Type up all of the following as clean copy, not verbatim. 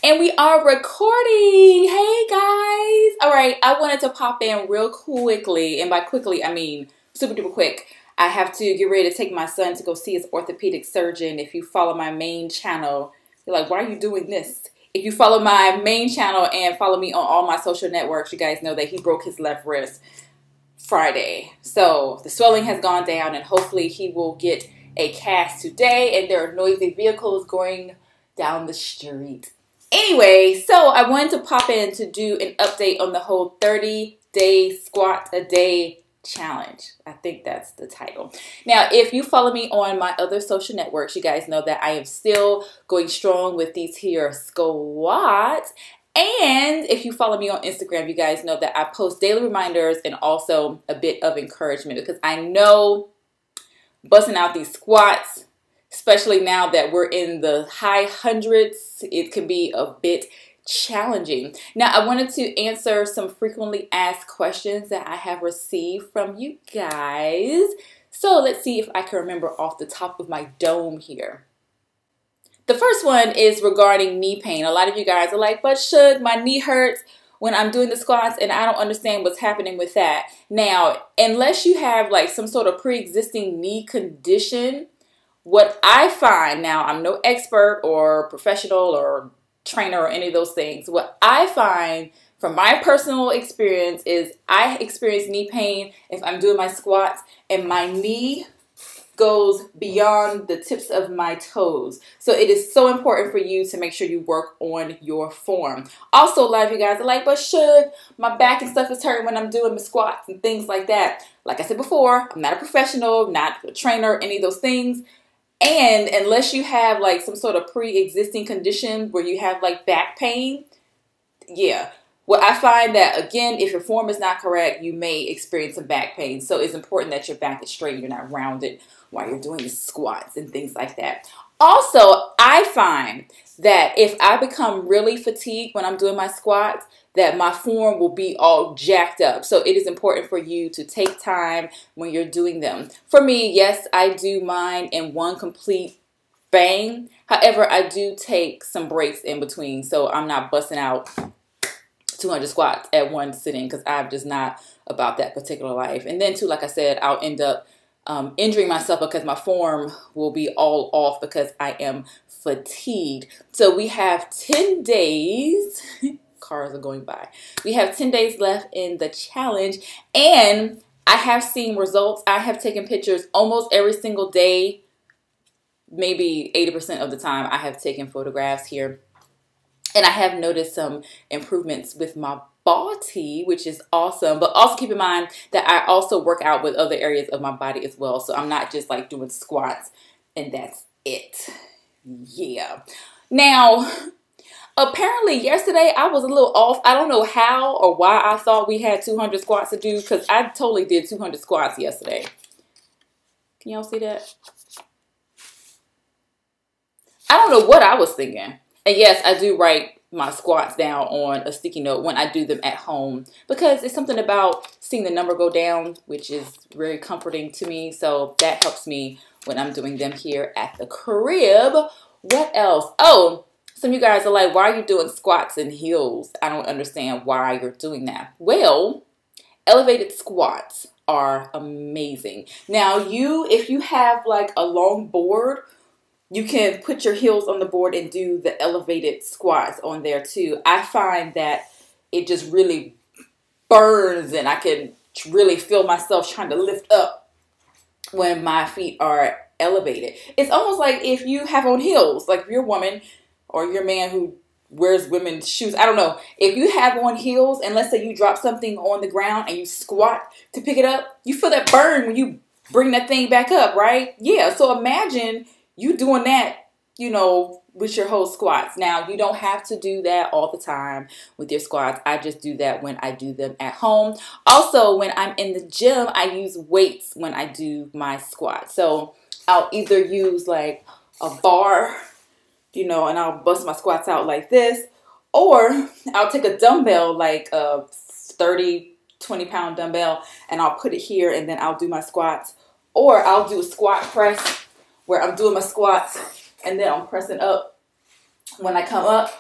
And we are recording. Hey guys. All right, I wanted to pop in real quickly. And by quickly, I mean super duper quick. I have to get ready to take my son to go see his orthopedic surgeon. If you follow my main channel, you're like, why are you doing this? If you follow my main channel and follow me on all my social networks, you guys know that he broke his left wrist Friday. So the swelling has gone down and hopefully he will get a cast today. And there are noisy vehicles going down the street. Anyway, so I wanted to pop in to do an update on the whole 30-day squat a day challenge. I think that's the title. Now, if you follow me on my other social networks, you guys know that I am still going strong with these here squats. And if you follow me on Instagram, you guys know that I post daily reminders and also a bit of encouragement, because I know busting out these squats, especially now that we're in the high hundreds, it can be a bit challenging. Now, I wanted to answer some frequently asked questions that I have received from you guys. So let's see if I can remember off the top of my dome here. The first one is regarding knee pain. A lot of you guys are like, but Shug, my knee hurts when I'm doing the squats and I don't understand what's happening with that. Now, unless you have like some sort of pre-existing knee condition, what I find, now I'm no expert or professional or trainer or any of those things. What I find from my personal experience is I experience knee pain if I'm doing my squats and my knee goes beyond the tips of my toes. So it is so important for you to make sure you work on your form. Also, a lot of you guys are like, but Shug, my back and stuff is hurting when I'm doing my squats and things like that. Like I said before, I'm not a professional, not a trainer, any of those things. And unless you have like some sort of pre-existing condition where you have like back pain, yeah. Well, I find that, again, if your form is not correct, you may experience some back pain. So it's important that your back is straight, you're not rounded while you're doing the squats and things like that. Also, I find that if I become really fatigued when I'm doing my squats, that my form will be all jacked up. So it is important for you to take time when you're doing them. For me, yes, I do mine in one complete bang. However, I do take some breaks in between. So I'm not busting out 200 squats at one sitting, because I'm just not about that particular life. And then too, like I said, I'll end up injuring myself because my form will be all off because I am fatigued. So we have 10 days. Cars are going by. We have 10 days left in the challenge, and I have seen results. I have taken pictures almost every single day. Maybe 80% of the time I have taken photographs here. And I have noticed some improvements with my body, which is awesome. But also keep in mind that I also work out with other areas of my body as well. So I'm not just like doing squats and that's it. Yeah. Now, apparently yesterday I was a little off. I don't know how or why I thought we had 200 squats to do, because I totally did 200 squats yesterday. Can y'all see that? I don't know what I was thinking. And yes, I do write my squats down on a sticky note when I do them at home, because it's something about seeing the number go down, which is very comforting to me. So that helps me when I'm doing them here at the crib. What else? Oh, some of you guys are like, why are you doing squats in heels? I don't understand why you're doing that. Well, elevated squats are amazing. Now, if you have like a long board, you can put your heels on the board and do the elevated squats on there too. I find that it just really burns, and I can really feel myself trying to lift up when my feet are elevated. It's almost like if you have on heels, like if you're a woman or you're a man who wears women's shoes, I don't know. If you have on heels and let's say you drop something on the ground and you squat to pick it up, you feel that burn when you bring that thing back up, right? Yeah, so imagine you doing that, you know, with your whole squats. Now, you don't have to do that all the time with your squats. I just do that when I do them at home. Also, when I'm in the gym, I use weights when I do my squats. So I'll either use like a bar, you know, and I'll bust my squats out like this, or I'll take a dumbbell, like a 30, 20-pound dumbbell, and I'll put it here, and then I'll do my squats. Or I'll do a squat press where I'm doing my squats and then I'm pressing up when I come up.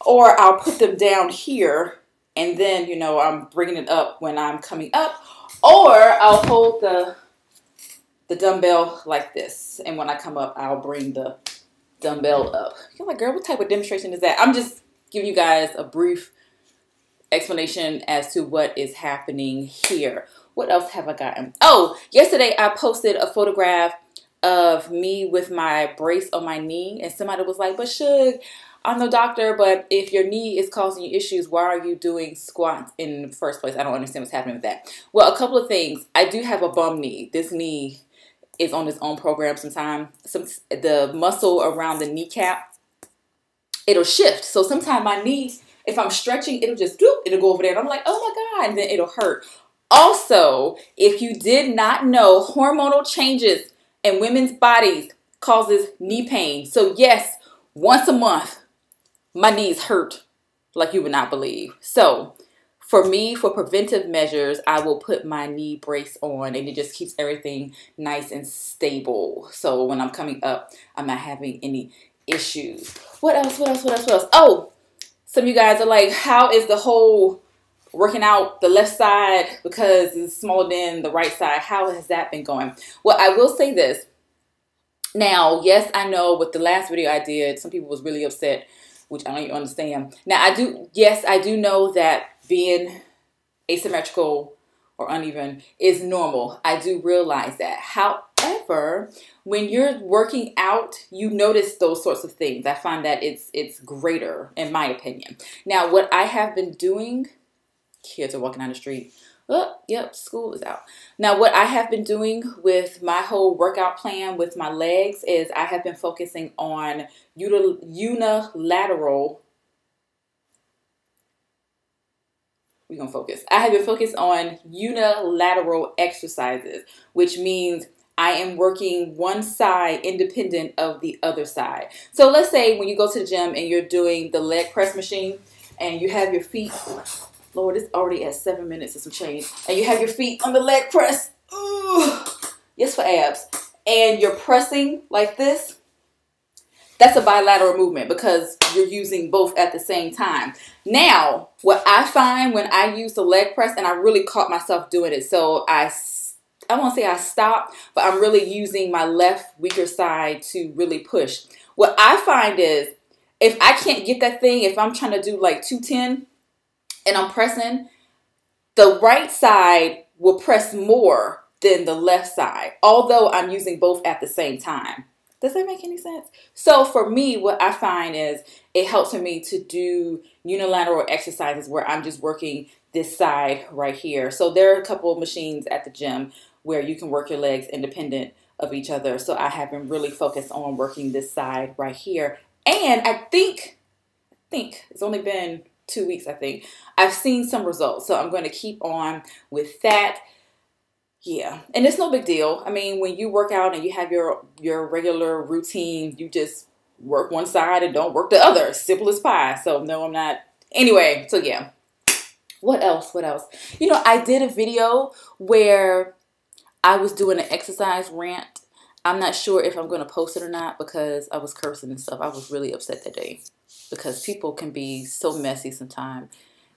Or I'll put them down here, and then, you know, I'm bringing it up when I'm coming up. Or I'll hold the dumbbell like this, and when I come up, I'll bring the dumbbell up. You're like, girl, what type of demonstration is that? I'm just giving you guys a brief explanation as to what is happening here. What else have I gotten? Oh, yesterday I posted a photograph of me with my brace on my knee, and somebody was like, but Suge, I'm no doctor, but if your knee is causing you issues, why are you doing squats in the first place? I don't understand what's happening with that. Well, a couple of things. I do have a bum knee. This knee is on its own program sometimes. The muscle around the kneecap, it'll shift. So sometimes my knee, if I'm stretching, it'll just doop, it'll go over there. And I'm like, oh my God, and then it'll hurt. Also, if you did not know, hormonal changes in women's bodies causes knee pain. So yes, once a month, my knees hurt like you would not believe. So for me, for preventive measures, I will put my knee brace on, and it just keeps everything nice and stable. So when I'm coming up, I'm not having any issues. What else? What else? What else? What else? Oh, some of you guys are like, how is the whole working out the left side because it's smaller than the right side? How has that been going? Well, I will say this. Now, yes, I know with the last video I did, some people was really upset, which I don't even understand. Now, I do know that being asymmetrical or uneven is normal. I do realize that. However, when you're working out, you notice those sorts of things. I find that it's greater, in my opinion. Now, what I have been doing, kids are walking down the street. Oh, yep, school is out. Now, what I have been doing with my whole workout plan with my legs is I have been focusing on unilateral. We're going to focus. I have been focused on unilateral exercises, which means I am working one side independent of the other side. So let's say when you go to the gym and you're doing the leg press machine and you have your feet, Lord, it's already at 7 minutes and some change, and you have your feet on the leg press. Ooh, yes, for abs. And you're pressing like this. That's a bilateral movement because you're using both at the same time. Now, what I find when I use the leg press, and I really caught myself doing it, so I won't say I stopped, but I'm really using my left weaker side to really push. What I find is if I can't get that thing, if I'm trying to do like 210 and I'm pressing, the right side will press more than the left side, although I'm using both at the same time. Does that make any sense? So for me, what I find is it helps for me to do unilateral exercises where I'm just working this side right here. So there are a couple of machines at the gym where you can work your legs independent of each other. So I have been really focused on working this side right here. And I think it's only been 2 weeks, I think. I've seen some results. So I'm going to keep on with that. Yeah, and it's no big deal. I mean, when you work out and you have your regular routine, you just work one side and don't work the other. Simple as pie. So no, I'm not. Anyway, so yeah. What else? What else? You know, I did a video where I was doing an exercise rant. I'm not sure if I'm going to post it or not because I was cursing and stuff. I was really upset that day because people can be so messy sometimes.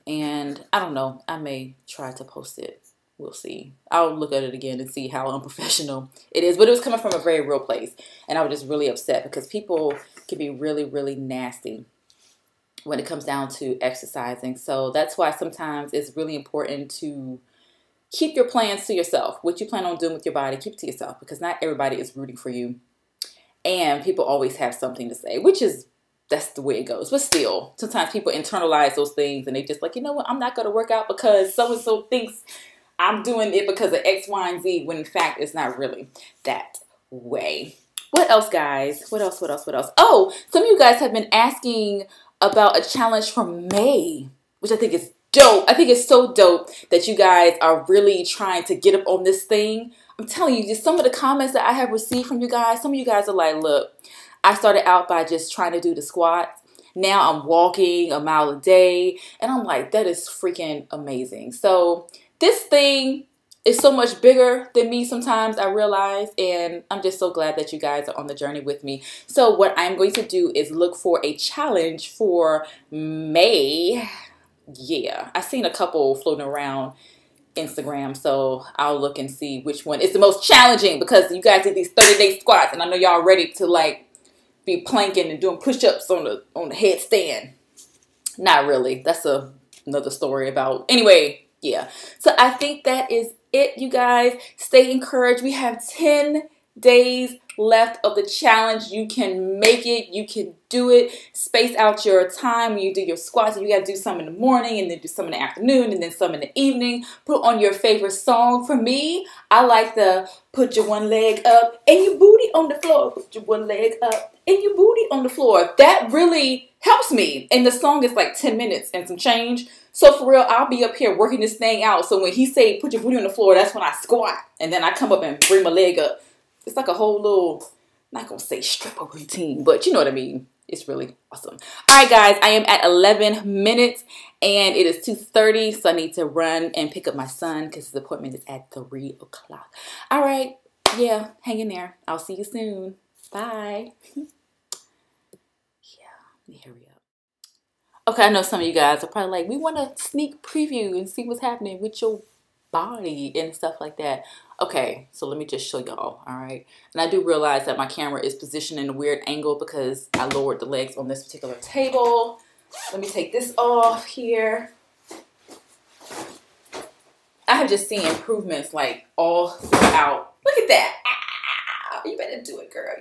And I don't know. I may try to post it. We'll see. I'll look at it again and see how unprofessional it is. But it was coming from a very real place. And I was just really upset because people can be really, really nasty when it comes down to exercising. So that's why sometimes it's really important to keep your plans to yourself. What you plan on doing with your body, keep it to yourself because not everybody is rooting for you. And people always have something to say, that's the way it goes. But still, sometimes people internalize those things and they just like, you know what, I'm not going to work out because so-and-so thinks I'm doing it because of X, Y, and Z, when in fact it's not really that way. What else, guys? What else? What else? What else? Oh, some of you guys have been asking about a challenge from May, which I think is dope. I think it's so dope that you guys are really trying to get up on this thing. I'm telling you, just some of the comments that I have received from you guys, some of you guys are like, look, I started out by just trying to do the squats. Now I'm walking a mile a day. And I'm like, that is freaking amazing. So this thing, it's so much bigger than me sometimes, I realize, and I'm just so glad that you guys are on the journey with me. So what I'm going to do is look for a challenge for May. Yeah, I've seen a couple floating around Instagram, so I'll look and see which one is the most challenging, because you guys did these 30-day squats, and I know y'all ready to like be planking and doing push-ups on the headstand. Not really. That's another story about. Anyway, yeah. So I think that is it, you guys. Stay encouraged. We have 10 days left of the challenge. You can make it. You can do it. Space out your time when you do your squats. You got to do some in the morning, and then do some in the afternoon, and then some in the evening. Put on your favorite song. For me, I like the put your one leg up and your booty on the floor. Put your one leg up and your booty on the floor. That really helps me. And the song is like 10 minutes and some change. So for real, I'll be up here working this thing out. So when he say put your booty on the floor, that's when I squat. And then I come up and bring my leg up. It's like a whole little, not gonna say stripper routine, but you know what I mean. It's really awesome. All right, guys, I am at 11 minutes and it is 2:30. So I need to run and pick up my son because his appointment is at 3 o'clock. All right. Yeah, hang in there. I'll see you soon. Bye. Yeah, let me hurry up. Okay, I know some of you guys are probably like, we want a sneak preview and see what's happening with your body and stuff like that. Okay, so let me just show y'all, all right? And I do realize that my camera is positioned in a weird angle because I lowered the legs on this particular table. Let me take this off here. I have just seen improvements like all throughout. Look at that. Ah, you better do it, girl.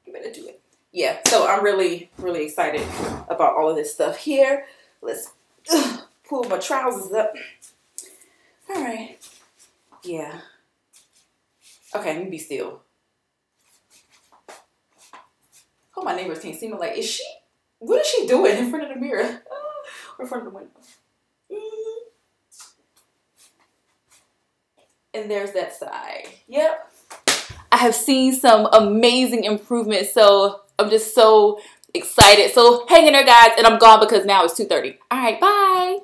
You better do it. Yeah, so I'm really, really excited about all of this stuff here. Let's pull my trousers up. All right. Yeah. Okay, let me be still. Hope my neighbors can't see me. Like, what is she doing in front of the mirror? Or in front of the window? And there's that side. Yep. I have seen some amazing improvements, so I'm just so excited. So hang in there, guys, and I'm gone because now it's 2:30. All right, bye.